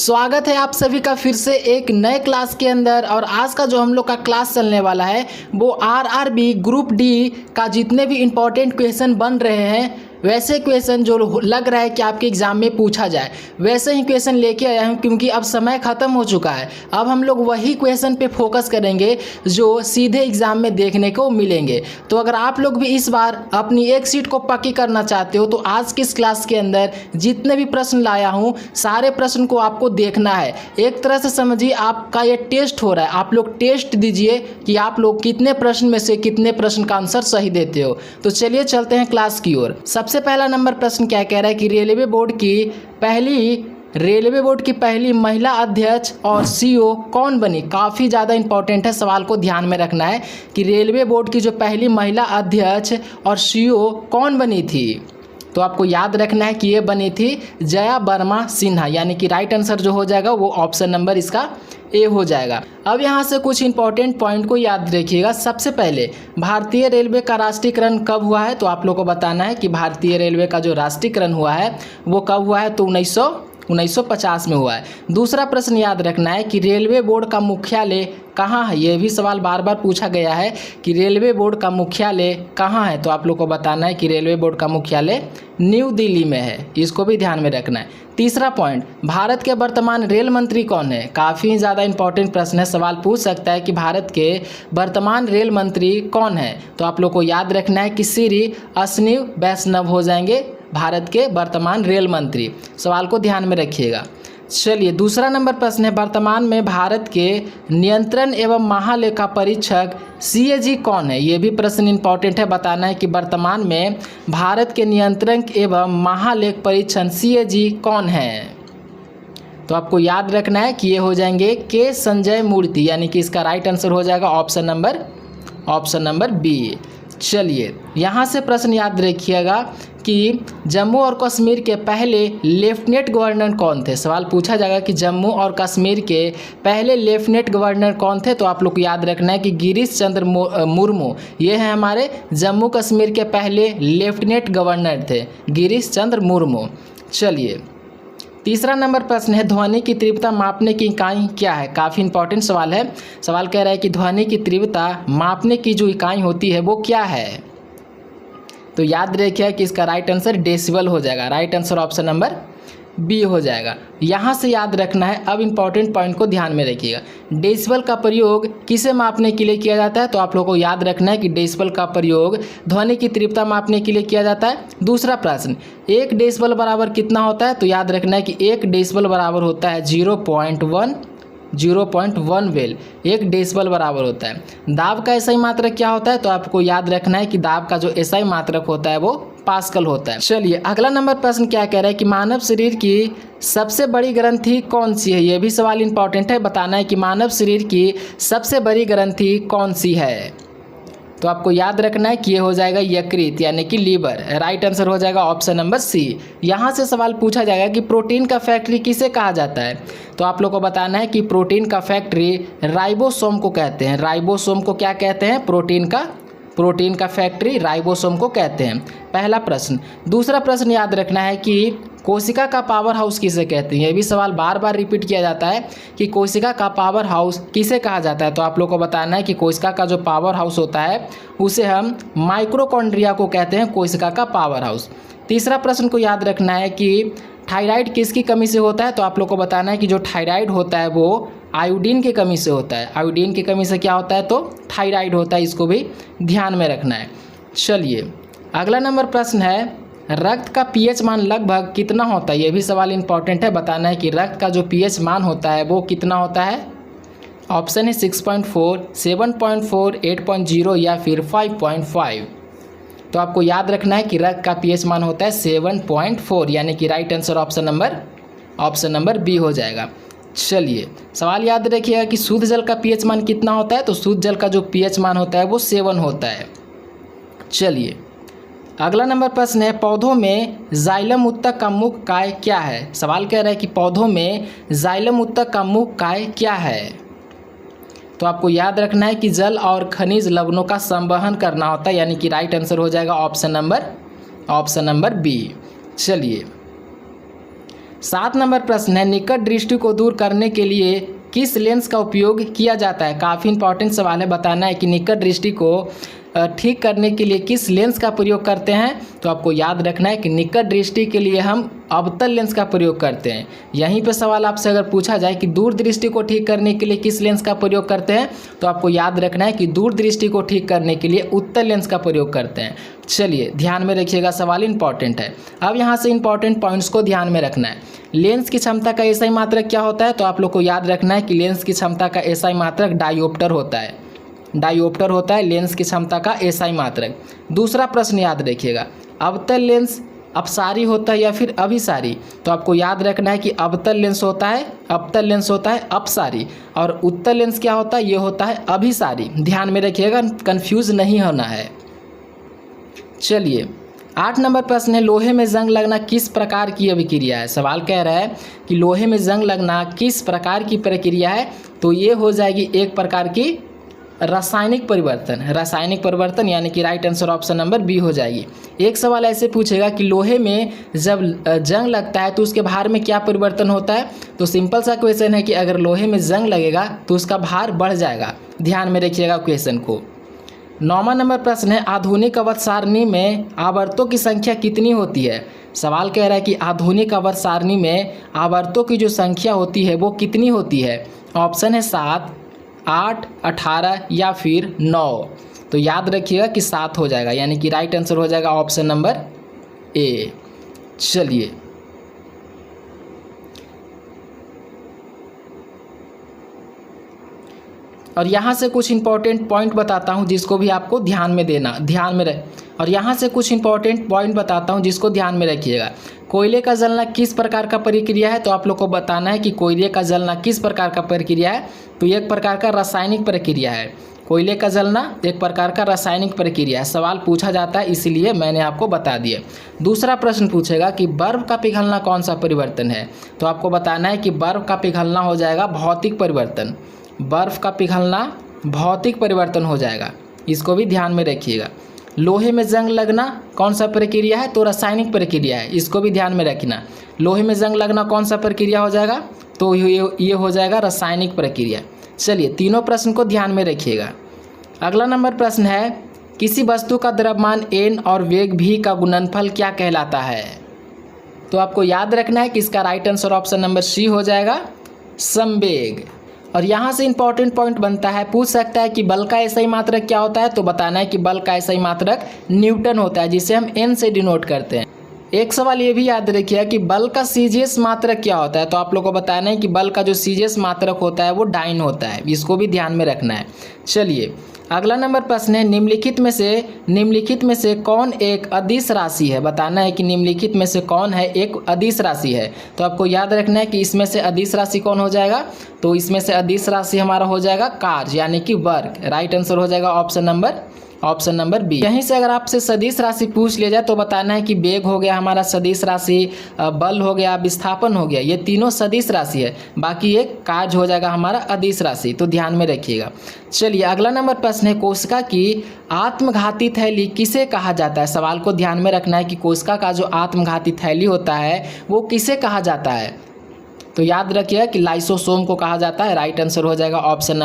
स्वागत है आप सभी का फिर से एक नए क्लास के अंदर। और आज का जो हम लोग का क्लास चलने वाला है वो आरआरबी ग्रुप डी का जितने भी इम्पोर्टेंट क्वेश्चन बन रहे हैं वैसे क्वेश्चन जो लग रहा है कि आपके एग्ज़ाम में पूछा जाए वैसे ही क्वेश्चन लेके आया हूँ, क्योंकि अब समय ख़त्म हो चुका है। अब हम लोग वही क्वेश्चन पे फोकस करेंगे जो सीधे एग्ज़ाम में देखने को मिलेंगे। तो अगर आप लोग भी इस बार अपनी एक सीट को पक्की करना चाहते हो तो आज की इस क्लास के अंदर जितने भी प्रश्न लाया हूँ सारे प्रश्न को आपको देखना है। एक तरह से समझिए आपका ये टेस्ट हो रहा है, आप लोग टेस्ट दीजिए कि आप लोग कितने प्रश्न में से कितने प्रश्न का आंसर सही देते हो। तो चलिए चलते हैं क्लास की ओर। सबसे पहला नंबर प्रश्न क्या कह रहा है कि रेलवे बोर्ड की पहली महिला अध्यक्ष और सीईओ कौन बनी। काफ़ी ज़्यादा इंपॉर्टेंट है, सवाल को ध्यान में रखना है कि रेलवे बोर्ड की जो पहली महिला अध्यक्ष और सीईओ कौन बनी थी। तो आपको याद रखना है कि ये बनी थी जया वर्मा सिन्हा, यानी कि राइट आंसर जो हो जाएगा वो ऑप्शन नंबर इसका ए हो जाएगा। अब यहाँ से कुछ इंपॉर्टेंट पॉइंट को याद रखिएगा। सबसे पहले भारतीय रेलवे का राष्ट्रीयकरण कब हुआ है, तो आप लोगों को बताना है कि भारतीय रेलवे का जो राष्ट्रीयकरण हुआ है वो कब हुआ है, तो 1950 में हुआ है। दूसरा प्रश्न याद रखना है कि रेलवे बोर्ड का मुख्यालय कहाँ है। ये भी सवाल बार बार पूछा गया है कि रेलवे बोर्ड का मुख्यालय कहाँ है, तो आप लोग को बताना है कि रेलवे बोर्ड का मुख्यालय न्यू दिल्ली में है। इसको भी ध्यान में रखना है। तीसरा पॉइंट, भारत के वर्तमान रेल मंत्री कौन है। काफ़ी ज़्यादा इंपॉर्टेंट प्रश्न है, सवाल पूछ सकता है कि भारत के वर्तमान रेल मंत्री कौन है। तो आप लोग को याद रखना है कि श्री अश्विनी वैष्णव हो जाएंगे भारत के वर्तमान रेल मंत्री। सवाल को ध्यान में रखिएगा। चलिए दूसरा नंबर प्रश्न है, वर्तमान में भारत के नियंत्रण एवं महालेखा परीक्षक सीएजी कौन है। ये भी प्रश्न इंपॉर्टेंट है, बताना है कि वर्तमान में भारत के नियंत्रण एवं महालेख परीक्षण सीएजी कौन है। तो आपको याद रखना है कि ये हो जाएंगे के संजय मूर्ति, यानी कि इसका राइट आंसर हो जाएगा ऑप्शन नंबर बी। चलिए यहाँ से प्रश्न याद रखिएगा कि जम्मू और कश्मीर के पहले लेफ्टिनेंट गवर्नर कौन थे। सवाल पूछा जाएगा कि जम्मू और कश्मीर के पहले लेफ्टिनेंट गवर्नर कौन थे। तो आप लोग को याद रखना है कि गिरीश चंद्र मुर्मू, ये हैं हमारे जम्मू कश्मीर के पहले लेफ्टिनेंट गवर्नर थे, गिरीश चंद्र मुर्मू। चलिए तीसरा नंबर प्रश्न है, ध्वनि की तीव्रता मापने की इकाई क्या है। काफ़ी इंपॉर्टेंट सवाल है। सवाल कह रहा है कि ध्वनि की तीव्रता मापने की जो इकाई होती है वो क्या है। तो याद रखिए कि इसका राइट आंसर डेसिबल हो जाएगा। Right answer option number B हो जाएगा। यहाँ से याद रखना है। अब इंपॉर्टेंट पॉइंट को ध्यान में रखिएगा। डेसिबल का प्रयोग किसे मापने के लिए किया जाता है, तो आप लोगों को याद रखना है कि डेसिबल का प्रयोग ध्वनि की तीव्रता मापने के लिए किया जाता है। दूसरा प्रश्न, 1 डेसिबल बराबर कितना होता है, तो याद रखना है कि 1 डेसिबल बराबर होता है 0.1 वेल। 1 डेसिबल बराबर होता है। दाब का एसआई मात्रक क्या होता है, तो आपको याद रखना है कि दाब का जो एसआई मात्रक होता है वो पास्कल होता है। चलिए अगला नंबर प्रश्न क्या कह रहा है कि मानव शरीर की सबसे बड़ी ग्रंथि कौन सी है। यह भी सवाल इंपॉर्टेंट है, बताना है कि मानव शरीर की सबसे बड़ी ग्रंथि कौन सी है। तो आपको याद रखना है कि ये हो जाएगा यकृत, यानी कि लीवर। राइट आंसर हो जाएगा ऑप्शन नंबर सी। यहाँ से सवाल पूछा जाएगा कि प्रोटीन का फैक्ट्री किसे कहा जाता है। तो आप लोग को बताना है कि प्रोटीन का फैक्ट्री राइबोसोम को कहते हैं। राइबोसोम को क्या कहते हैं, प्रोटीन का फैक्ट्री राइबोसोम को कहते हैं। पहला प्रश्न। दूसरा प्रश्न याद रखना है कि कोशिका का पावर हाउस किसे कहते हैं। यह भी सवाल बार बार रिपीट किया जाता है कि कोशिका का पावर हाउस किसे कहा जाता है। तो आप लोग को बताना है कि कोशिका का जो पावर हाउस होता है उसे हम माइक्रोकॉन्ड्रिया को कहते हैं, कोशिका का पावर हाउस। तीसरा प्रश्न को याद रखना है कि थायराइड किसकी कमी से होता है। तो आप लोग को बताना है कि जो थायराइड होता है वो आयोडीन की कमी से होता है। आयोडीन की कमी से क्या होता है, तो थायराइड होता है। इसको भी ध्यान में रखना है। चलिए अगला नंबर प्रश्न है, रक्त का पीएच मान लगभग कितना होता है। यह भी सवाल इंपॉर्टेंट है, बताना है कि रक्त का जो पीएच मान होता है वो कितना होता है। ऑप्शन है 6.4, 7.4, 8.0 या फिर 5.5। तो आपको याद रखना है कि रक्त का पीएच मान होता है 7.4, यानी कि right answer option number B हो जाएगा। चलिए सवाल याद रखिएगा कि शुद्ध जल का पीएच मान कितना होता है। तो शुद्ध जल का जो पीएच मान होता है वो 7 होता है। चलिए अगला नंबर प्रश्न है, पौधों में जाइलम उत्तक का मुख्य काय क्या है। सवाल कह रहा है कि पौधों में जाइलम उत्तक का मुख्य काय क्या है। तो आपको याद रखना है कि जल और खनिज लवणों का संवहन करना होता है, यानी कि राइट आंसर हो जाएगा ऑप्शन नंबर बी। चलिए 7 नंबर प्रश्न है, निकट दृष्टि को दूर करने के लिए किस लेंस का उपयोग किया जाता है। काफ़ी इंपॉर्टेंट सवाल है, बताना है कि निकट दृष्टि को ठीक करने के लिए किस लेंस का प्रयोग करते हैं। तो आपको याद रखना है कि निकट दृष्टि के लिए हम अवतल लेंस का प्रयोग करते हैं। यहीं पे सवाल आपसे अगर पूछा जाए कि दूर दृष्टि को ठीक करने के लिए किस लेंस का प्रयोग करते हैं, तो आपको याद रखना है कि दूर दृष्टि को ठीक करने के लिए उत्तल लेंस का प्रयोग करते हैं। चलिए ध्यान में रखिएगा, सवाल इंपॉर्टेंट है। अब यहाँ से इंपॉर्टेंट पॉइंट्स को ध्यान में रखना है। लेंस की क्षमता का एसआई मात्रक क्या होता है, तो आप लोग को याद रखना है कि लेंस की क्षमता का एसआई मात्रक डायोप्टर होता है। डायोप्टर होता है लेंस की क्षमता का एसआई मात्रक। दूसरा प्रश्न याद रखिएगा, अवतल लेंस अपसारी होता है या फिर अभिसारी। तो आपको याद रखना है कि अवतल लेंस होता है, अवतल लेंस होता है अपसारी, और उत्तल लेंस क्या होता है, ये होता है अभिसारी। ध्यान में रखिएगा, कंफ्यूज नहीं होना है। चलिए 8 नंबर प्रश्न है, लोहे में जंग लगना किस प्रकार की अभिक्रिया है। सवाल कह रहा है कि लोहे में जंग लगना किस प्रकार की प्रक्रिया है। तो ये हो जाएगी एक प्रकार की रासायनिक परिवर्तन। रासायनिक परिवर्तन यानी कि right answer option number B हो जाएगी। एक सवाल ऐसे पूछेगा कि लोहे में जब जंग लगता है तो उसके भार में क्या परिवर्तन होता है। तो सिंपल सा क्वेश्चन है कि अगर लोहे में जंग लगेगा तो उसका भार बढ़ जाएगा। ध्यान में रखिएगा क्वेश्चन को। 9वां नंबर प्रश्न है, आधुनिक अवध सारणी में आवर्तों की संख्या कितनी होती है। सवाल कह रहा है कि आधुनिक अवध सारणी में आवर्तों की जो संख्या होती है वो कितनी होती है। ऑप्शन है 7, 8, 18 या फिर 9। तो याद रखिएगा कि 7 हो जाएगा, यानी कि राइट आंसर हो जाएगा ऑप्शन नंबर ए। चलिए और यहाँ से कुछ इंपॉर्टेंट पॉइंट बताता हूँ जिसको भी आपको ध्यान में देना, ध्यान में रख। और यहाँ से कुछ इंपॉर्टेंट पॉइंट बताता हूँ जिसको ध्यान में रखिएगा। कोयले का जलना किस प्रकार का प्रक्रिया है। तो आप लोग को बताना है कि कोयले का जलना किस प्रकार का प्रक्रिया है। तो एक प्रकार का रासायनिक प्रक्रिया है। कोयले का जलना एक प्रकार का रासायनिक प्रक्रिया है। सवाल पूछा जाता है इसीलिए मैंने आपको बता दिया। दूसरा प्रश्न पूछेगा कि बर्फ का पिघलना कौन सा परिवर्तन है। तो आपको बताना है कि बर्फ का पिघलना हो जाएगा भौतिक परिवर्तन। बर्फ का पिघलना भौतिक परिवर्तन हो जाएगा, इसको भी ध्यान में रखिएगा। लोहे में जंग लगना कौन सा प्रक्रिया है। तो रासायनिक प्रक्रिया है, इसको भी ध्यान में रखना। लोहे में जंग लगना कौन सा प्रक्रिया हो जाएगा। तो ये हो जाएगा रासायनिक प्रक्रिया। चलिए तीनों प्रश्न को ध्यान में रखिएगा। अगला नंबर प्रश्न है, किसी वस्तु का द्रव्यमान n और वेग v का गुणनफल क्या कहलाता है। तो आपको याद रखना है कि इसका right answer option number C हो जाएगा, संवेग। और यहाँ से इंपॉर्टेंट पॉइंट बनता है, पूछ सकता है कि बल का एसआई मात्रक क्या होता है। तो बताना है कि बल का एसआई मात्रक न्यूटन होता है, जिसे हम n से डिनोट करते हैं। एक सवाल ये भी याद रखिए कि बल का सीजीएस मात्रक क्या होता है। तो आप लोग को बताना है कि बल का जो सीजीएस मात्रक होता है वो डाइन होता है, इसको भी ध्यान में रखना है। चलिए अगला नंबर प्रश्न है, निम्नलिखित में से कौन एक अदिश राशि है। बताना है कि निम्नलिखित में से कौन है एक अदिश राशि है। तो आपको याद रखना है कि इसमें से अदिश राशि कौन हो जाएगा। तो इसमें से अदिश राशि हमारा हो जाएगा कार्य यानी कि वर्ग। राइट आंसर हो जाएगा ऑप्शन नंबर बी। यहीं से अगर आपसे सदिश राशि पूछ लिया जाए तो बताना है कि वेग हो गया हमारा सदिश राशि, बल हो गया, विस्थापन हो गया, ये तीनों सदिश राशि है। बाकी एक कार्य हो जाएगा हमारा अदिश राशि, तो ध्यान में रखिएगा। चलिए अगला नंबर प्रश्न है, कोशिका की आत्मघाती थैली किसे कहा जाता है। सवाल को ध्यान में रखना है कि कोशिका का जो आत्मघाती थैली होता है वो किसे कहा जाता है। तो याद रखिएगा कि लाइसोसोम को कहा जाता है। राइट आंसर हो जाएगा ऑप्शन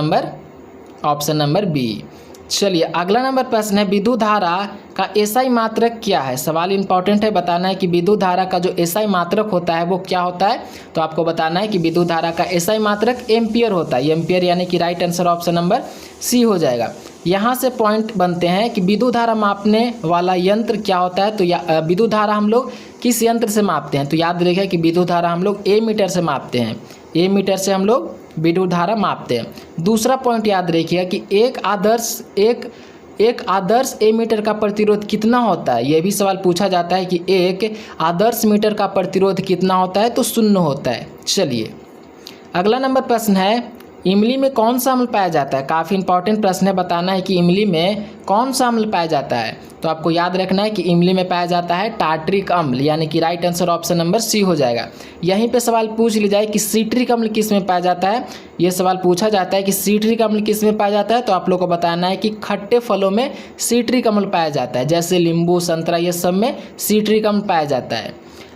नंबर बी। चलिए अगला नंबर प्रश्न है, विद्युत धारा का एसआई मात्रक क्या है। सवाल इंपॉर्टेंट है, बताना है कि विद्युत धारा का जो एसआई मात्रक होता है वो क्या होता है। तो आपको बताना है कि विद्युत धारा का एसआई मात्रक एम्पियर होता है। एम्पियर यानी कि right answer option number C हो जाएगा। यहाँ से पॉइंट बनते हैं कि विद्युत धारा मापने वाला यंत्र क्या होता है। तो विद्युत धारा हम लोग किस यंत्र से मापते हैं। तो याद रखिए कि विद्युत धारा हम लोग एमीटर से मापते हैं। एमीटर से हम लोग विद्युत धारा मापते हैं। दूसरा पॉइंट याद रखिएगा कि एक आदर्श एमीटर का प्रतिरोध कितना होता है। यह भी सवाल पूछा जाता है कि एक आदर्श मीटर का प्रतिरोध कितना होता है। तो 0 होता है। चलिए अगला नंबर प्रश्न है, इमली में कौन सा अम्ल पाया जाता है। काफ़ी इंपॉर्टेंट प्रश्न है, बताना है कि इमली में कौन सा अम्ल पाया जाता है। तो आपको याद रखना है कि इमली में पाया जाता है टार्ट्रिक अम्ल, यानी कि right answer option number C हो जाएगा। यहीं पे सवाल पूछ ली जाए कि सीट्रिक अम्ल किस में पाया जाता है। ये सवाल पूछा जाता है कि सीट्रिक अम्ल किस में पाया जाता है। तो आप लोग को बताना है कि खट्टे फलों में सीट्रिक अम्ल पाया जाता है, जैसे नींबू, संतरा, ये सब में सीट्रिक अम्ल पाया जाता है।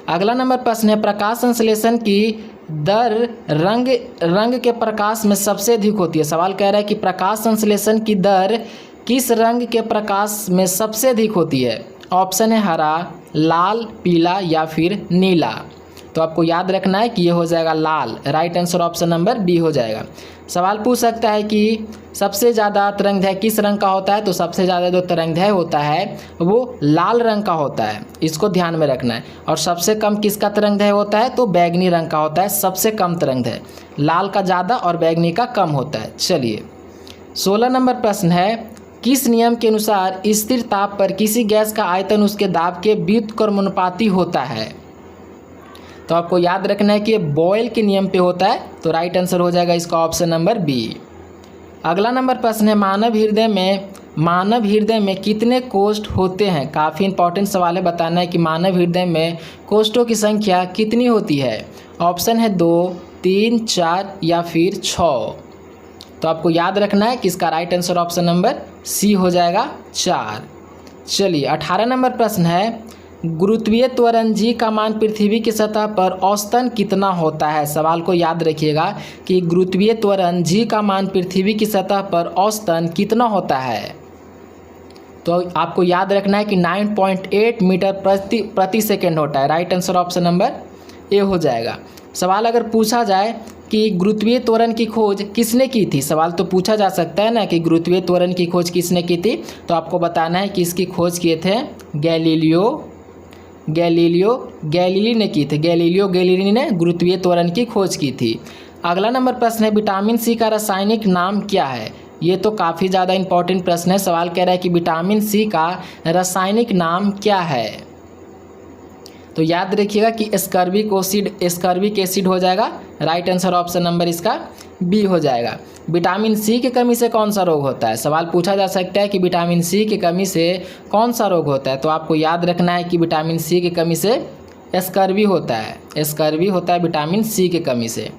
अगला नंबर प्रश्न है, प्रकाश संश्लेषण की दर रंग के प्रकाश में सबसे अधिक होती है। सवाल कह रहा है कि प्रकाश संश्लेषण की दर किस रंग के प्रकाश में सबसे अधिक होती है। ऑप्शन है हरा, लाल, पीला या फिर नीला। तो आपको याद रखना है कि ये हो जाएगा लाल। Right answer option number B हो जाएगा। सवाल पूछ सकता है कि सबसे ज़्यादा तरंगदैर्घ्य किस रंग का होता है। तो सबसे ज़्यादा जो तरंगदैर्घ्य होता है वो लाल रंग का होता है, इसको ध्यान में रखना है। और सबसे कम किसका तरंगदैर्घ्य होता है, तो बैगनी रंग का होता है सबसे कम तरंगदैर्घ्य। लाल का ज़्यादा और बैगनी का कम होता है। चलिए 16 नंबर प्रश्न है, किस नियम के अनुसार स्थिर ताप पर किसी गैस का आयतन उसके दाब के व्युत्क्रमानुपाती होता है। तो आपको याद रखना है कि बॉयल के नियम पे होता है। तो राइट आंसर हो जाएगा इसका ऑप्शन नंबर बी। अगला नंबर प्रश्न है, मानव हृदय में कितने कोष्ठ होते हैं। काफ़ी इंपॉर्टेंट सवाल है, बताना है कि मानव हृदय में कोष्ठों की संख्या कितनी होती है। ऑप्शन है 2, 3, 4 या फिर 6। तो आपको याद रखना है कि इसका right answer option number C हो जाएगा 4। चलिए 18 नंबर प्रश्न है, गुरुत्वीय त्वरण जी का मान पृथ्वी की सतह पर औसतन कितना होता है। सवाल को याद रखिएगा कि गुरुत्वीय त्वरण जी का मान पृथ्वी की सतह पर औसतन कितना होता है। तो आपको याद रखना है कि 9.8 मीटर प्रति सेकेंड होता है। Right answer option number A हो जाएगा। सवाल अगर पूछा जाए कि गुरुत्वीय त्वरण की खोज किसने की थी। सवाल तो पूछा जा सकता है ना कि गुरुत्वीय त्वरण की खोज किसने की थी। तो आपको बताना है कि इसकी खोज किए थे गैलीली ने की थी। गैलीली ने गुरुत्वीय त्वरण की खोज की थी। अगला नंबर प्रश्न है, विटामिन सी का रासायनिक नाम क्या है। ये तो काफ़ी ज़्यादा इंपॉर्टेंट प्रश्न है। सवाल कह रहा है कि विटामिन सी का रासायनिक नाम क्या है। तो याद रखिएगा कि एस्कर्बिक एसिड हो जाएगा। राइट आंसर ऑप्शन नंबर इसका बी हो जाएगा। विटामिन सी की कमी से कौन सा रोग होता है। सवाल पूछा जा सकता है कि विटामिन सी की कमी से कौन सा रोग होता है। तो आपको याद रखना है कि विटामिन सी की कमी से एस्कर्बी होता है विटामिन सी की कमी से।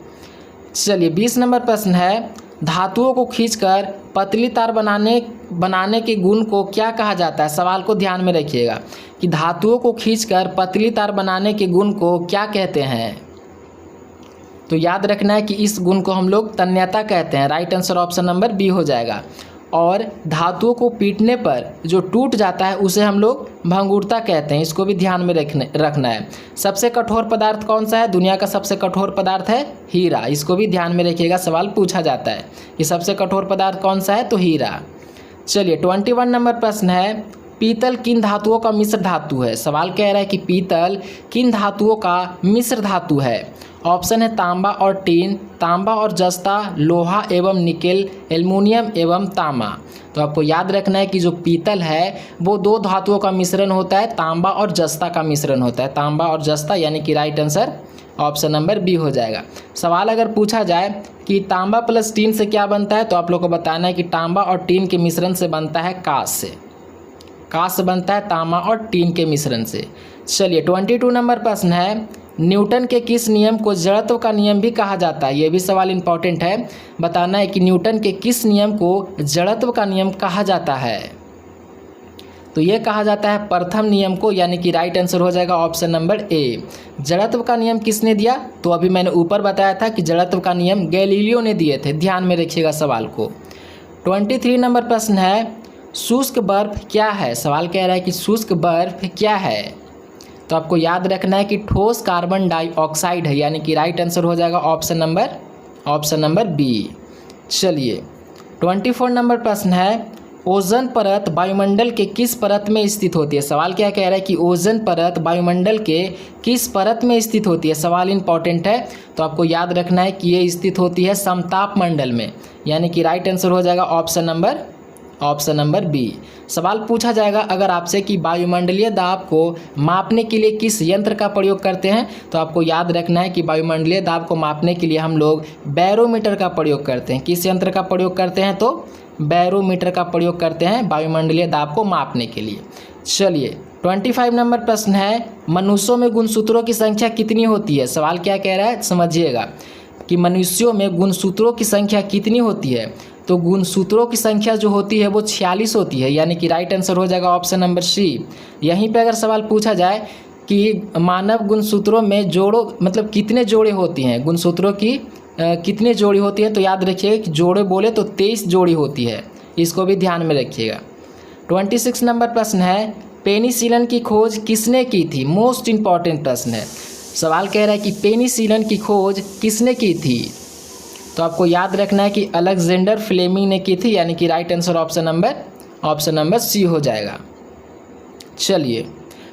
चलिए 20 नंबर प्रश्न है, धातुओं को खींचकर पतली तार बनाने के गुण को क्या कहा जाता है। सवाल को ध्यान में रखिएगा कि धातुओं को खींचकर पतली तार बनाने के गुण को क्या कहते हैं। तो याद रखना है कि इस गुण को हम लोग तन्यता कहते हैं। Right answer option number B हो जाएगा। और धातुओं को पीटने पर जो टूट जाता है उसे हम लोग भंगुरता कहते हैं, इसको भी ध्यान में रखना है। सबसे कठोर पदार्थ कौन सा है। दुनिया का सबसे कठोर पदार्थ है हीरा, इसको भी ध्यान में रखिएगा। सवाल पूछा जाता है कि सबसे कठोर पदार्थ कौन सा है, तो हीरा। चलिए 21 नंबर प्रश्न है, पीतल किन धातुओं का मिश्र धातु है। सवाल कह रहा है कि पीतल किन धातुओं का मिश्र धातु है। ऑप्शन है तांबा और टीन, तांबा और जस्ता, लोहा एवं निकेल, एल्युमिनियम एवं तांबा। तो आपको याद रखना है कि जो पीतल है वो 2 धातुओं का मिश्रण होता है, तांबा और जस्ता का मिश्रण होता है। तांबा और जस्ता यानी कि right answer option number B हो जाएगा। सवाल अगर पूछा जाए कि तांबा प्लस टीन से क्या बनता है, तो आप लोग को बताना है कि तांबा और टीन के मिश्रण से बनता है कांस्य। कांस्य बनता है तांबा और टीन के मिश्रण से। चलिए 22 नंबर प्रश्न है, न्यूटन के किस नियम को जड़त्व का नियम भी कहा जाता है। यह भी सवाल इंपॉर्टेंट है, बताना है कि न्यूटन के किस नियम को जड़त्व का नियम कहा जाता है। तो यह कहा जाता है प्रथम नियम को, यानी कि राइट आंसर हो जाएगा ऑप्शन नंबर ए। जड़त्व का नियम किसने दिया, तो अभी मैंने ऊपर बताया था कि जड़त्व का नियम गैलीलियो ने दिए थे। ध्यान में रखिएगा सवाल को। 23 नंबर प्रश्न है, शुष्क बर्फ क्या है। सवाल कह रहा है कि शुष्क बर्फ क्या है। तो आपको याद रखना है कि ठोस कार्बन डाइऑक्साइड है, यानी कि राइट आंसर हो जाएगा ऑप्शन नंबर बी। चलिए 24 नंबर प्रश्न है, ओजोन परत वायुमंडल के किस परत में स्थित होती है। सवाल क्या कह रहा है कि ओजोन परत वायुमंडल के किस परत में स्थित होती है। सवाल इंपॉर्टेंट है, तो आपको याद रखना है कि ये स्थित होती है समताप मंडल में, यानी कि राइट आंसर हो जाएगा ऑप्शन नंबर बी। सवाल पूछा जाएगा अगर आपसे कि वायुमंडलीय दाब को मापने के लिए किस यंत्र का प्रयोग करते हैं, तो आपको याद रखना है कि वायुमंडलीय दाब को मापने के लिए हम लोग बैरोमीटर का प्रयोग करते हैं। किस यंत्र का प्रयोग करते हैं, तो बैरोमीटर का प्रयोग करते हैं वायुमंडलीय दाब को मापने के लिए। चलिए 25 नंबर प्रश्न है, मनुष्यों में गुणसूत्रों की संख्या कितनी होती है। सवाल क्या कह रहा है, समझिएगा कि मनुष्यों में गुणसूत्रों की संख्या कितनी होती है। तो गुणसूत्रों की संख्या जो होती है वो 46 होती है, यानी कि राइट आंसर हो जाएगा ऑप्शन नंबर सी। यहीं पे अगर सवाल पूछा जाए कि मानव गुणसूत्रों में जोड़ों मतलब कितने जोड़े होती हैं, गुणसूत्रों की कितने जोड़ी होती है। तो याद रखिए कि जोड़े बोले तो 23 जोड़ी होती है, इसको भी ध्यान में रखिएगा। 26 नंबर प्रश्न है, पेनिसिलिन की खोज किसने की थी। मोस्ट इम्पॉर्टेंट प्रश्न है। सवाल कह रहा है कि पेनिसिलिन की खोज किसने की थी। तो आपको याद रखना है कि अलेक्जेंडर फ्लेमिंग ने की थी, यानी कि right answer option number C हो जाएगा। चलिए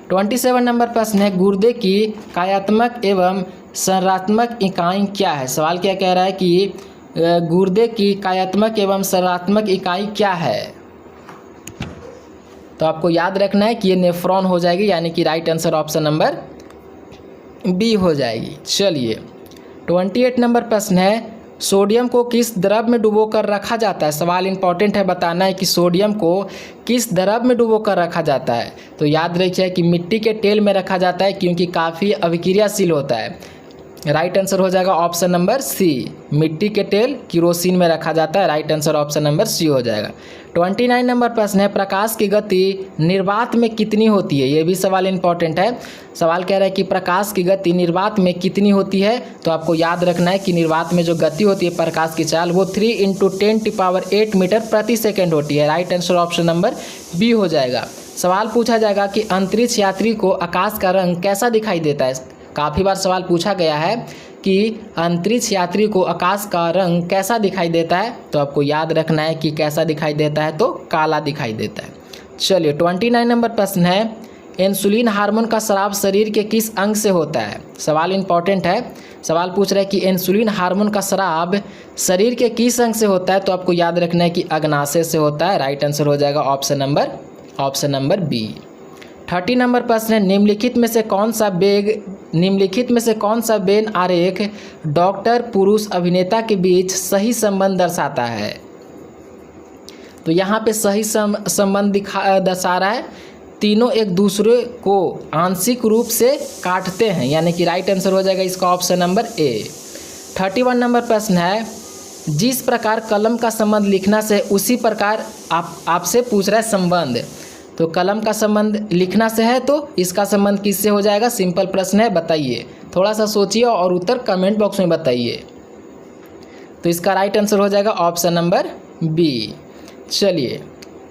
27 नंबर प्रश्न है, गुर्दे की कार्यात्मक एवं संरचनात्मक इकाई क्या है। सवाल क्या कह रहा है कि गुर्दे की कार्यात्मक एवं संरचनात्मक इकाई क्या है। तो आपको याद रखना है कि ये नेफ्रॉन हो जाएगी, यानी कि right answer option number B हो जाएगी। चलिए 28 नंबर प्रश्न है, सोडियम को किस द्रव में डुबोकर रखा जाता है। सवाल इंपॉर्टेंट है, बताना है कि सोडियम को किस द्रव में डुबोकर रखा जाता है। तो याद रखिए कि मिट्टी के तेल में रखा जाता है, क्योंकि काफ़ी अभिक्रियाशील होता है। राइट आंसर हो जाएगा ऑप्शन नंबर सी, मिट्टी के तेल किरोसिन में रखा जाता है। Right answer option number C हो जाएगा। 29 नंबर प्रश्न है, प्रकाश की गति निर्वात में कितनी होती है। ये भी सवाल इंपॉर्टेंट है। सवाल कह रहा है कि प्रकाश की गति निर्वात में कितनी होती है। तो आपको याद रखना है कि निर्वात में जो गति होती है प्रकाश की चाल, वो 3 × 10⁸ मीटर प्रति सेकेंड होती है। Right answer option number B हो जाएगा। सवाल पूछा जाएगा कि अंतरिक्ष यात्री को आकाश का रंग कैसा दिखाई देता है। काफ़ी बार सवाल पूछा गया है कि अंतरिक्ष यात्री को आकाश का रंग कैसा दिखाई देता है। तो आपको याद रखना है कि कैसा दिखाई देता है, तो काला दिखाई देता है। चलिए 29 नंबर प्रश्न है, इंसुलिन हार्मोन का स्राव शरीर के किस अंग से होता है। सवाल इंपॉर्टेंट है। सवाल पूछ रहा है कि इंसुलिन हार्मोन का स्राव शरीर के किस अंग से होता है। तो आपको याद रखना है कि अग्नाशय से होता है। राइट आंसर हो जाएगा ऑप्शन नंबर बी। 30 नंबर प्रश्न है, निम्नलिखित में से कौन सा वेन आरेख डॉक्टर पुरुष अभिनेता के बीच सही संबंध दर्शाता है। तो यहाँ पे सही संबंध दर्शा रहा है, तीनों एक दूसरे को आंशिक रूप से काटते हैं, यानी कि राइट आंसर हो जाएगा इसका ऑप्शन नंबर ए। 31 नंबर प्रश्न है, जिस प्रकार कलम का संबंध लिखना से उसी प्रकार आपसे पूछ रहा है संबंध। तो कलम का संबंध लिखना से है, तो इसका संबंध किससे हो जाएगा। सिंपल प्रश्न है, बताइए। थोड़ा सा सोचिए और उत्तर कमेंट बॉक्स में बताइए। तो इसका राइट आंसर हो जाएगा ऑप्शन नंबर बी। चलिए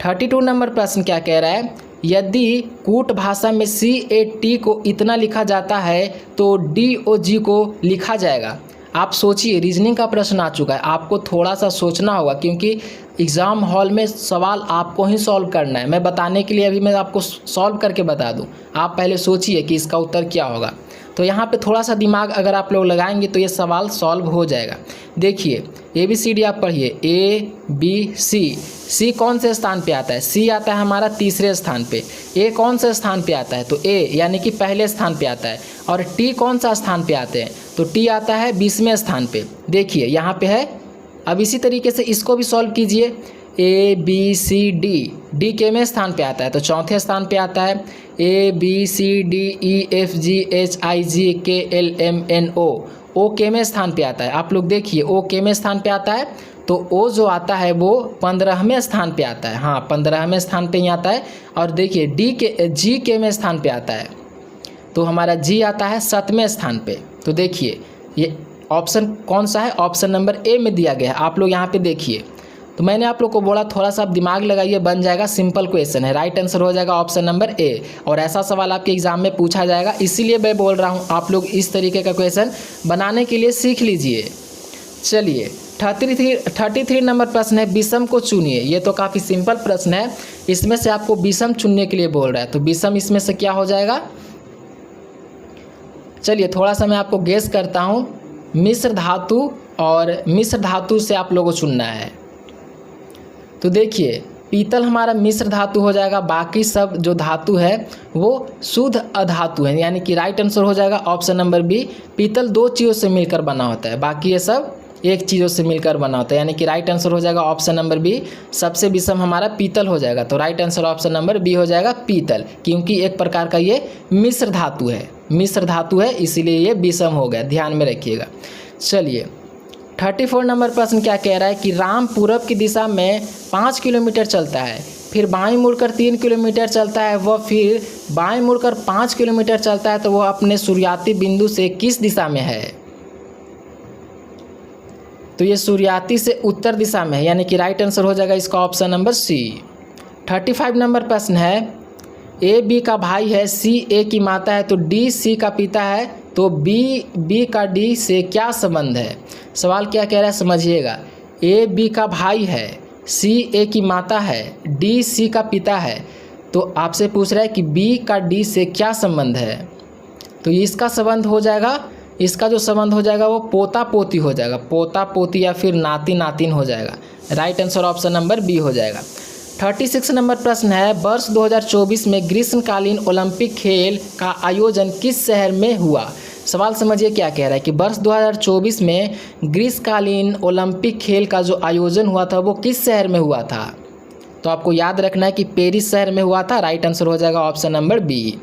32 नंबर प्रश्न क्या कह रहा है, यदि कूट भाषा में CAT को इतना लिखा जाता है तो DOG को लिखा जाएगा। आप सोचिए, रीजनिंग का प्रश्न आ चुका है, आपको थोड़ा सा सोचना होगा, क्योंकि एग्ज़ाम हॉल में सवाल आपको ही सॉल्व करना है। मैं बताने के लिए अभी मैं आपको सॉल्व करके बता दूं, आप पहले सोचिए कि इसका उत्तर क्या होगा। तो यहाँ पे थोड़ा सा दिमाग अगर आप लोग लगाएंगे तो ये सवाल सॉल्व हो जाएगा। देखिए ABCD आप पढ़िए, ABC कौन से स्थान पे आता है। C आता है हमारा तीसरे स्थान पे। A कौन से स्थान पे आता है, तो A यानी कि पहले स्थान पे आता है। और T कौन सा स्थान पे आते हैं, तो T आता है 20वें स्थान पे। देखिए यहाँ पे है। अब इसी तरीके से इसको भी सॉल्व कीजिए। ABCD केवें स्थान पे आता है, तो चौथे स्थान पे आता है। ABCDEFGHIJKLMNO O केवें स्थान पे आता है। आप लोग देखिए O केवें स्थान पे आता है, तो O जो आता है वो 15वें स्थान पे आता है। हाँ 15वें स्थान पे ही आता है। और देखिए G केवें स्थान पे आता है, तो हमारा G आता है 7वें स्थान पे। तो देखिए ये ऑप्शन कौन सा है, ऑप्शन नंबर ए में दिया गया है। आप लोग यहाँ पे देखिए, तो मैंने आप लोग को बोला थोड़ा सा आप दिमाग लगाइए, बन जाएगा। सिंपल क्वेश्चन है, राइट आंसर हो जाएगा ऑप्शन नंबर ए। और ऐसा सवाल आपके एग्जाम में पूछा जाएगा, इसीलिए मैं बोल रहा हूँ आप लोग इस तरीके का क्वेश्चन बनाने के लिए सीख लीजिए। चलिए 33 नंबर प्रश्न है, विषम को चुनिए। ये तो काफ़ी सिंपल प्रश्न है, इसमें से आपको विषम चुनने के लिए बोल रहा है। तो विषम इसमें से क्या हो जाएगा। चलिए थोड़ा सा मैं आपको गेस करता हूँ, मिश्र धातु, और मिश्र धातु से आप लोगों को चुनना है। तो देखिए पीतल हमारा मिश्र धातु हो जाएगा, बाकी सब जो धातु है वो शुद्ध अधातु है, यानी कि राइट आंसर हो जाएगा ऑप्शन नंबर बी। पीतल 2 चीज़ों से मिलकर बना होता है, बाकी ये सब 1 चीज़ों से मिलकर बना होता है, यानी कि राइट आंसर हो जाएगा ऑप्शन नंबर बी। सबसे विषम हमारा पीतल हो जाएगा, तो right answer option number B हो जाएगा पीतल, क्योंकि एक प्रकार का ये मिश्र धातु है, इसीलिए ये विषम हो गया, ध्यान में रखिएगा। चलिए 34 नंबर प्रश्न क्या कह रहा है कि राम पूरब की दिशा में 5 किलोमीटर चलता है, फिर बाईं मुड़कर 3 किलोमीटर चलता है, वह फिर बाईं मुड़कर 5 किलोमीटर चलता है, तो वह अपने शुरुआती बिंदु से किस दिशा में है? तो ये शुरुआती से उत्तर दिशा में है, यानी कि राइट आंसर हो जाएगा इसका ऑप्शन नंबर सी। 35 नंबर प्रश्न है, ए बी का भाई है, सी ए की माता है, तो डी सी का पिता है, तो बी का डी से क्या संबंध है? सवाल क्या कह रहा है समझिएगा। ए बी का भाई है, सी ए की माता है, डी सी का पिता है, तो आपसे पूछ रहा है कि बी का डी से क्या संबंध है? तो इसका संबंध हो जाएगा, इसका जो संबंध हो जाएगा वो पोता पोती हो जाएगा, पोता पोती या फिर नाती नातिन हो जाएगा। Right answer option number B हो जाएगा। 36 नंबर प्रश्न है, वर्ष 2024 में ग्रीष्मकालीन ओलंपिक खेल का आयोजन किस शहर में हुआ? सवाल समझिए क्या कह रहा है कि वर्ष 2024 में ग्रीष्मकालीन ओलंपिक खेल का जो आयोजन हुआ था वो किस शहर में हुआ था? तो आपको याद रखना है कि पेरिस शहर में हुआ था। राइट आंसर हो जाएगा ऑप्शन नंबर बी।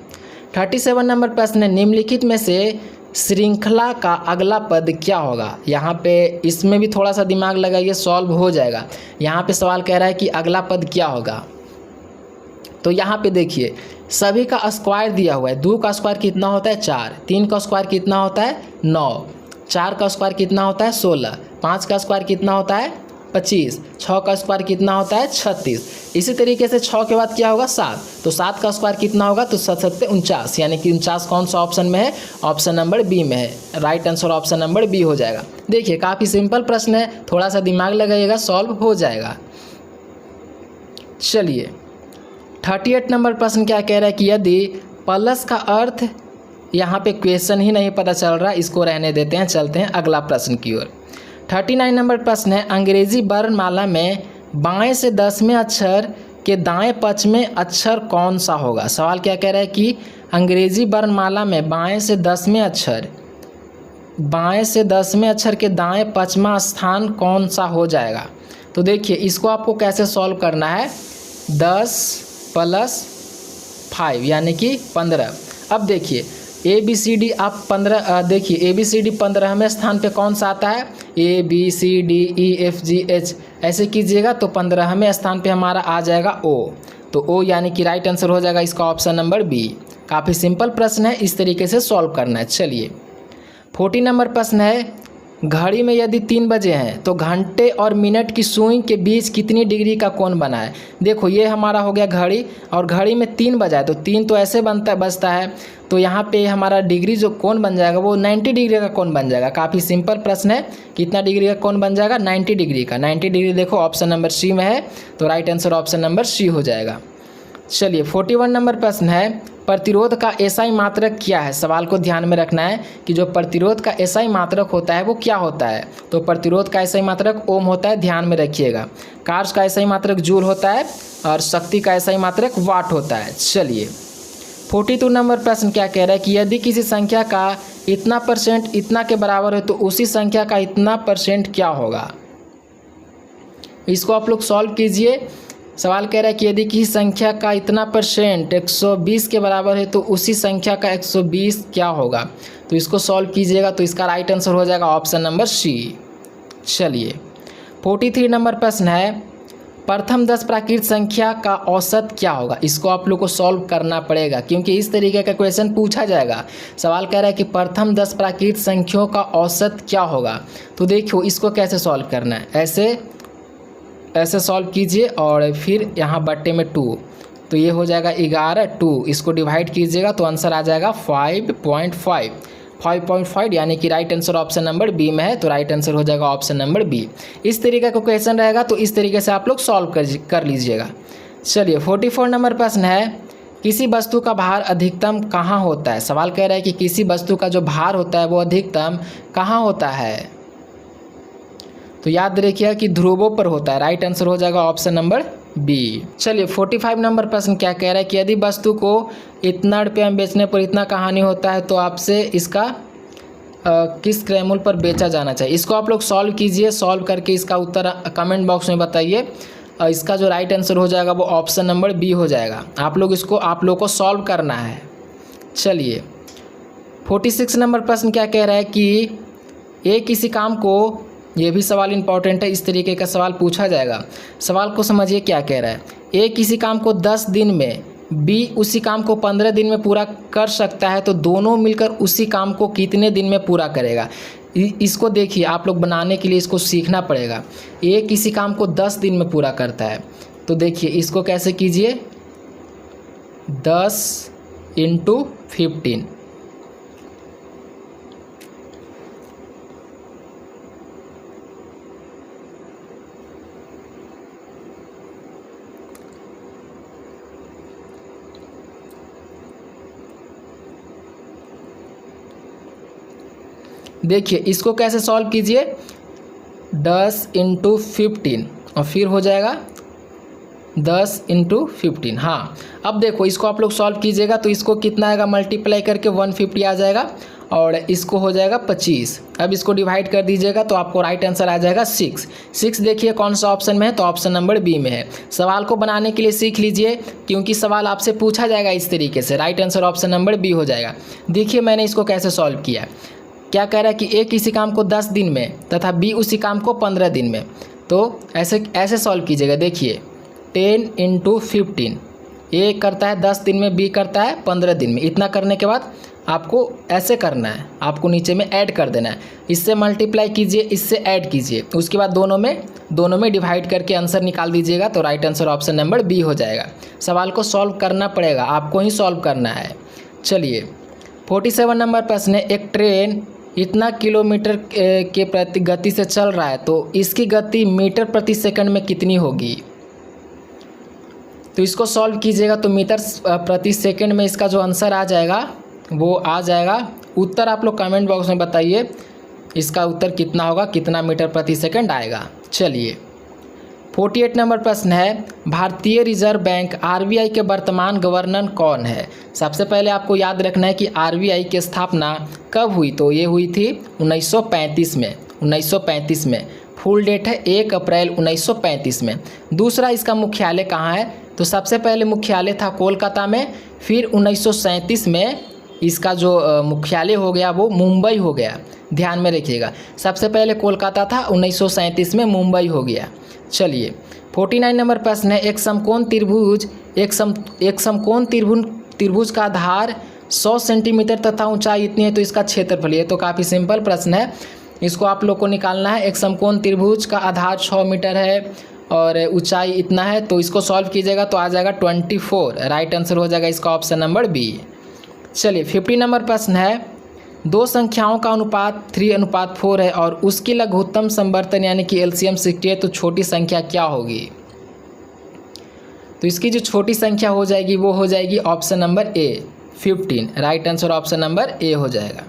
37 नंबर प्रश्न है, निम्नलिखित में से श्रृंखला का अगला पद क्या होगा? यहाँ पे इसमें भी थोड़ा सा दिमाग लगाइए, सॉल्व हो जाएगा। यहाँ पे सवाल कह रहा है कि अगला पद क्या होगा, तो यहाँ पे देखिए सभी का स्क्वायर दिया हुआ है। 2 का स्क्वायर कितना होता है 4, 3 का स्क्वायर कितना होता है 9, 4 का स्क्वायर कितना होता है 16, 5 का स्क्वायर कितना होता है 25, 6 का स्क्वायर कितना होता है 36। इसी तरीके से 6 के बाद क्या होगा 7, तो 7 का स्क्वायर कितना होगा तो 7 7 49, यानी कि 49 कौन सा ऑप्शन में है? ऑप्शन नंबर बी में है। Right answer option number B हो जाएगा। देखिए काफ़ी सिंपल प्रश्न है, थोड़ा सा दिमाग लगाइएगा, सॉल्व हो जाएगा। चलिए 38 नंबर प्रश्न क्या कह रहा है कि यदि प्लस का अर्थ, यहाँ पे क्वेश्चन ही नहीं पता चल रहा, इसको रहने देते हैं, चलते हैं अगला प्रश्न की ओर। 39 नंबर प्रश्न है, अंग्रेजी वर्णमाला में बाएं से 10वें अक्षर के दाएं पक्ष में अक्षर कौन सा होगा? सवाल क्या कह रहा है कि अंग्रेजी वर्णमाला में बाएं से 10वें अक्षर के दाएं पश्चिमा स्थान कौन सा हो जाएगा? तो देखिए इसको आपको कैसे सॉल्व करना है। 10 + 5 यानी कि 15। अब देखिए ABCD आप 15 देखिए ABCD 15वें स्थान पे कौन सा आता है? ABCDEFGH ऐसे कीजिएगा तो 15वें स्थान पे हमारा आ जाएगा O, तो O यानी कि राइट आंसर हो जाएगा इसका ऑप्शन नंबर बी। काफ़ी सिंपल प्रश्न है, इस तरीके से सॉल्व करना है। चलिए 40 नंबर प्रश्न है, घड़ी में यदि 3 बजे हैं तो घंटे और मिनट की सुई के बीच कितनी डिग्री का कोण बना है? देखो ये हमारा हो गया घड़ी, और घड़ी में 3 बजा है तो 3 तो ऐसे बचता है, तो यहाँ पे हमारा डिग्री जो कोण बन जाएगा वो 90 डिग्री का कोण बन जाएगा। काफ़ी सिंपल प्रश्न है, कितना डिग्री का कोण बन जाएगा? 90 डिग्री का। 90 डिग्री देखो ऑप्शन नंबर सी में है, तो right answer option number C हो जाएगा। चलिए 41 नंबर प्रश्न है, प्रतिरोध का एसआई मात्रक क्या है? सवाल को ध्यान में रखना है कि जो प्रतिरोध का एसआई मात्रक होता है वो क्या होता है? तो प्रतिरोध का एसआई मात्रक ओम होता है, ध्यान में रखिएगा। कार्स का एसआई मात्रक जूल होता है, और शक्ति का एसआई मात्रक वाट होता है। चलिए 42 नंबर प्रश्न क्या कह रहा है कि यदि किसी संख्या का इतना % इतना के बराबर है तो उसी संख्या का इतना % क्या होगा? इसको आप लोग सॉल्व कीजिए। सवाल कह रहा है कि यदि किसी संख्या का इतना % 120 के बराबर है तो उसी संख्या का 120 क्या होगा? तो इसको सॉल्व कीजिएगा तो इसका राइट आंसर हो जाएगा ऑप्शन नंबर सी। चलिए 43 नंबर प्रश्न है, प्रथम 10 प्राकृत संख्या का औसत क्या होगा? इसको आप लोग को सॉल्व करना पड़ेगा क्योंकि इस तरीके का क्वेश्चन पूछा जाएगा। सवाल कह रहा है कि प्रथम 10 प्राकृत संख्याओं का औसत क्या होगा? तो देखियो इसको कैसे सॉल्व करना है, ऐसे सॉल्व कीजिए और फिर यहाँ बट्टे में 2, तो ये हो जाएगा 11, 2 इसको डिवाइड कीजिएगा तो आंसर आ जाएगा 5.5 यानी कि right answer option number B में है, तो राइट आंसर हो जाएगा ऑप्शन नंबर बी। इस तरीके का क्वेश्चन रहेगा तो इस तरीके से आप लोग सॉल्व कर लीजिएगा। चलिए 44 नंबर प्रश्न है, किसी वस्तु का भार अधिकतम कहाँ होता है? सवाल कह रहा है कि किसी वस्तु का जो भार होता है वो अधिकतम कहाँ होता है? तो याद रखिए कि ध्रुवों पर होता है। राइट आंसर हो जाएगा ऑप्शन नंबर बी। चलिए 45 नंबर प्रश्न क्या कह रहा है कि यदि वस्तु को इतना रुपये में बेचने पर इतना कहानी होता है तो आपसे इसका किस क्रय मूल्य पर बेचा जाना चाहिए? इसको आप लोग सॉल्व कीजिए, सॉल्व करके इसका उत्तर कमेंट बॉक्स में बताइए। इसका जो राइट आंसर हो जाएगा वो ऑप्शन नंबर बी हो जाएगा। आप लोग को सॉल्व करना है। चलिए 46 नंबर प्रश्न क्या कह रहा है कि ए किसी काम को ये भी सवाल इंपॉर्टेंट है, इस तरीके का सवाल पूछा जाएगा। सवाल को समझिए क्या कह रहा है। ए किसी काम को 10 दिन में, बी उसी काम को 15 दिन में पूरा कर सकता है, तो दोनों मिलकर उसी काम को कितने दिन में पूरा करेगा। इसको देखिए, आप लोग बनाने के लिए इसको सीखना पड़ेगा। ए किसी काम को 10 दिन में पूरा करता है, तो देखिए इसको कैसे कीजिए, 10 × 15। देखिए इसको कैसे सॉल्व कीजिए, 10 × 15 और फिर हो जाएगा 10 × 15। हाँ, अब देखो इसको आप लोग सॉल्व कीजिएगा तो इसको कितना आएगा, मल्टीप्लाई करके 150 आ जाएगा और इसको हो जाएगा 25। अब इसको डिवाइड कर दीजिएगा तो आपको राइट आंसर आ जाएगा 6। देखिए कौन सा ऑप्शन में है, तो ऑप्शन नंबर बी में है। सवाल को बनाने के लिए सीख लीजिए, क्योंकि सवाल आपसे पूछा जाएगा इस तरीके से। Right answer option number B हो जाएगा। देखिए मैंने इसको कैसे सॉल्व किया। क्या कह रहा है कि ए किसी काम को 10 दिन में तथा बी उसी काम को 15 दिन में, तो ऐसे सॉल्व कीजिएगा। देखिए 10 × 15, ए करता है 10 दिन में, बी करता है 15 दिन में। इतना करने के बाद आपको ऐसे करना है, आपको नीचे में ऐड कर देना है। इससे मल्टीप्लाई कीजिए, इससे ऐड कीजिए, उसके बाद दोनों में डिवाइड करके आंसर निकाल दीजिएगा, तो right answer option number B हो जाएगा। सवाल को सॉल्व करना पड़ेगा, आपको ही सॉल्व करना है। चलिए 47 नंबर प्रश्न है। एक ट्रेन इतना किलोमीटर के प्रति गति से चल रहा है, तो इसकी गति मीटर प्रति सेकंड में कितनी होगी। तो इसको सॉल्व कीजिएगा तो मीटर प्रति सेकंड में इसका जो आंसर आ जाएगा वो आ जाएगा। उत्तर आप लोग कमेंट बॉक्स में बताइए इसका उत्तर कितना होगा, कितना मीटर प्रति सेकंड आएगा। चलिए 48 नंबर प्रश्न है। भारतीय रिजर्व बैंक आरबीआई के वर्तमान गवर्नर कौन है। सबसे पहले आपको याद रखना है कि आरबीआई की स्थापना कब हुई, तो ये हुई थी 1935 में। फुल डेट है 1 अप्रैल 1935 में। दूसरा, इसका मुख्यालय कहाँ है, तो सबसे पहले मुख्यालय था कोलकाता में, फिर 1937 में इसका जो मुख्यालय हो गया वो मुंबई हो गया। ध्यान में रखिएगा, सबसे पहले कोलकाता था, 1937 में मुंबई हो गया। चलिए 49 नंबर प्रश्न है। एक समकोण त्रिभुज का आधार 100 सेंटीमीटर तथा ऊंचाई इतनी है, तो इसका क्षेत्रफल। ये तो काफ़ी सिंपल प्रश्न है, इसको आप लोग को निकालना है। एक समकोण त्रिभुज का आधार 6 मीटर है और ऊंचाई इतना है, तो इसको सॉल्व कीजिएगा तो आ जाएगा 24। राइट आंसर हो जाएगा इसका ऑप्शन नंबर बी। चलिए 50 नंबर प्रश्न है। दो संख्याओं का अनुपात 3:4 है और उसकी लघुत्तम समवर्तन यानी कि एलसीएम 60 है, तो छोटी संख्या क्या होगी। तो इसकी जो छोटी संख्या हो जाएगी वो हो जाएगी option number A 15। Right answer option number A हो जाएगा।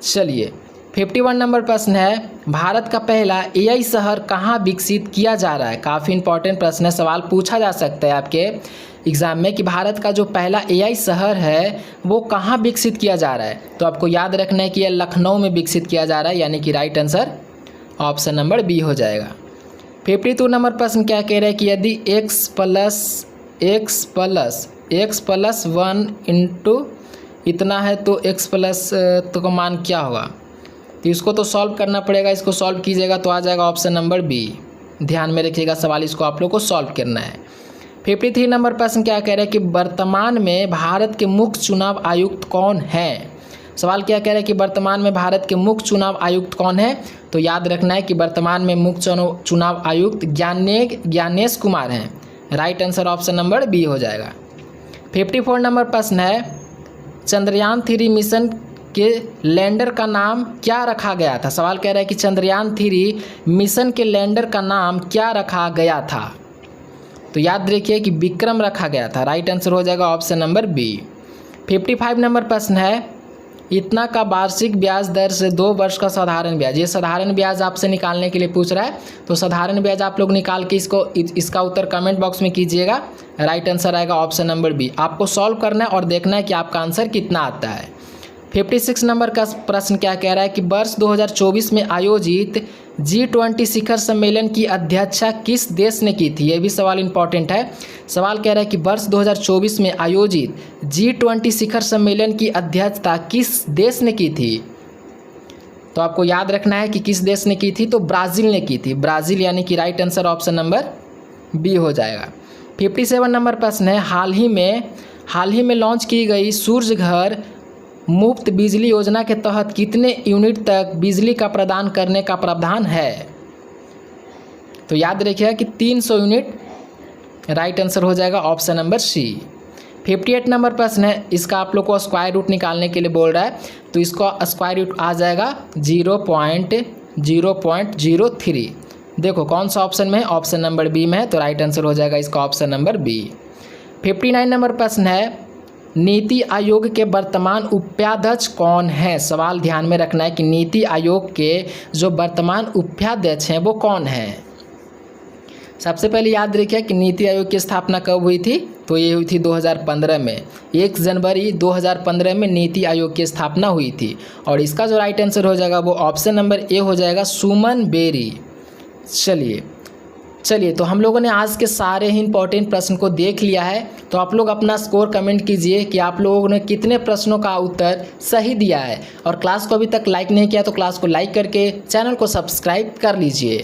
चलिए 51 नंबर प्रश्न है। भारत का पहला एआई शहर कहाँ विकसित किया जा रहा है। काफ़ी इंपॉर्टेंट प्रश्न है, सवाल पूछा जा सकता है आपके एग्ज़ाम में कि भारत का जो पहला एआई शहर है वो कहाँ विकसित किया जा रहा है। तो आपको याद रखना है कि यह लखनऊ में विकसित किया जा रहा है, यानी कि right answer option number B हो जाएगा। 52 नंबर प्रश्न क्या कह रहा है कि यदि x प्लस 1 इंटू इतना है तो x प्लस तो का मान क्या होगा। तो इसको तो सॉल्व करना पड़ेगा, इसको सॉल्व कीजिएगा तो आ जाएगा ऑप्शन नंबर बी। ध्यान में रखिएगा सवाल, इसको आप लोग को सॉल्व करना है। 53 नंबर प्रश्न क्या कह रहा है कि वर्तमान में भारत के मुख्य चुनाव आयुक्त कौन हैं। सवाल क्या कह रहा है कि वर्तमान में भारत के मुख्य चुनाव आयुक्त कौन है। तो याद रखना है कि वर्तमान में मुख्य चुनाव आयुक्त ज्ञानेश कुमार हैं। Right answer option number B हो जाएगा। 54 नंबर प्रश्न है। चंद्रयान 3 मिशन के लैंडर का नाम क्या रखा गया था। सवाल कह रहा है कि चंद्रयान 3 मिशन के लैंडर का नाम क्या रखा गया था। तो याद रखिए कि विक्रम रखा गया था। राइट आंसर हो जाएगा ऑप्शन नंबर बी। 55 नंबर प्रश्न है। इतना का वार्षिक ब्याज दर से 2 वर्ष का साधारण ब्याज। ये साधारण ब्याज आपसे निकालने के लिए पूछ रहा है, तो साधारण ब्याज आप लोग निकाल के इसका उत्तर कमेंट बॉक्स में कीजिएगा। राइट आंसर आएगा ऑप्शन नंबर बी। आपको सॉल्व करना है और देखना है कि आपका आंसर कितना आता है। 56 नंबर का प्रश्न क्या कह रहा है कि वर्ष 2024 में आयोजित G20 शिखर सम्मेलन की अध्यक्षता किस देश ने की थी। यह भी सवाल इंपॉर्टेंट है। सवाल कह रहा है कि वर्ष 2024 में आयोजित G20 शिखर सम्मेलन की अध्यक्षता किस देश ने की थी। तो आपको याद रखना है कि किस देश ने की थी, तो ब्राज़ील ने की थी। ब्राज़ील यानी कि right answer option number B हो जाएगा। 57 नंबर प्रश्न है, हाल ही में लॉन्च की गई सूर्य घर मुफ्त बिजली योजना के तहत कितने यूनिट तक बिजली का प्रदान करने का प्रावधान है? तो याद रखिएगा कि 300 यूनिट राइट आंसर हो जाएगा ऑप्शन नंबर सी। 58 नंबर प्रश्न है, इसका आप लोग को स्क्वायर रूट निकालने के लिए बोल रहा है, तो इसका स्क्वायर रूट आ जाएगा 0.03। देखो कौन सा ऑप्शन में है, ऑप्शन नंबर बी में है, तो राइट आंसर हो जाएगा इसका ऑप्शन नंबर बी। 59 नंबर प्रश्न है, नीति आयोग के वर्तमान उपाध्यक्ष कौन है? सवाल ध्यान में रखना है कि नीति आयोग के जो वर्तमान उपाध्यक्ष हैं वो कौन हैं। सबसे पहले याद रखिए कि नीति आयोग की स्थापना कब हुई थी, तो ये हुई थी 2015 में। 1 जनवरी 2015 में नीति आयोग की स्थापना हुई थी, और इसका जो राइट आंसर हो जाएगा वो ऑप्शन नंबर ए हो जाएगा, सुमन बेरी। चलिए तो हम लोगों ने आज के सारे ही इंपॉर्टेंट प्रश्न को देख लिया है। तो आप लोग अपना स्कोर कमेंट कीजिए कि आप लोगों ने कितने प्रश्नों का उत्तर सही दिया है, और क्लास को अभी तक लाइक नहीं किया तो क्लास को लाइक करके चैनल को सब्सक्राइब कर लीजिए।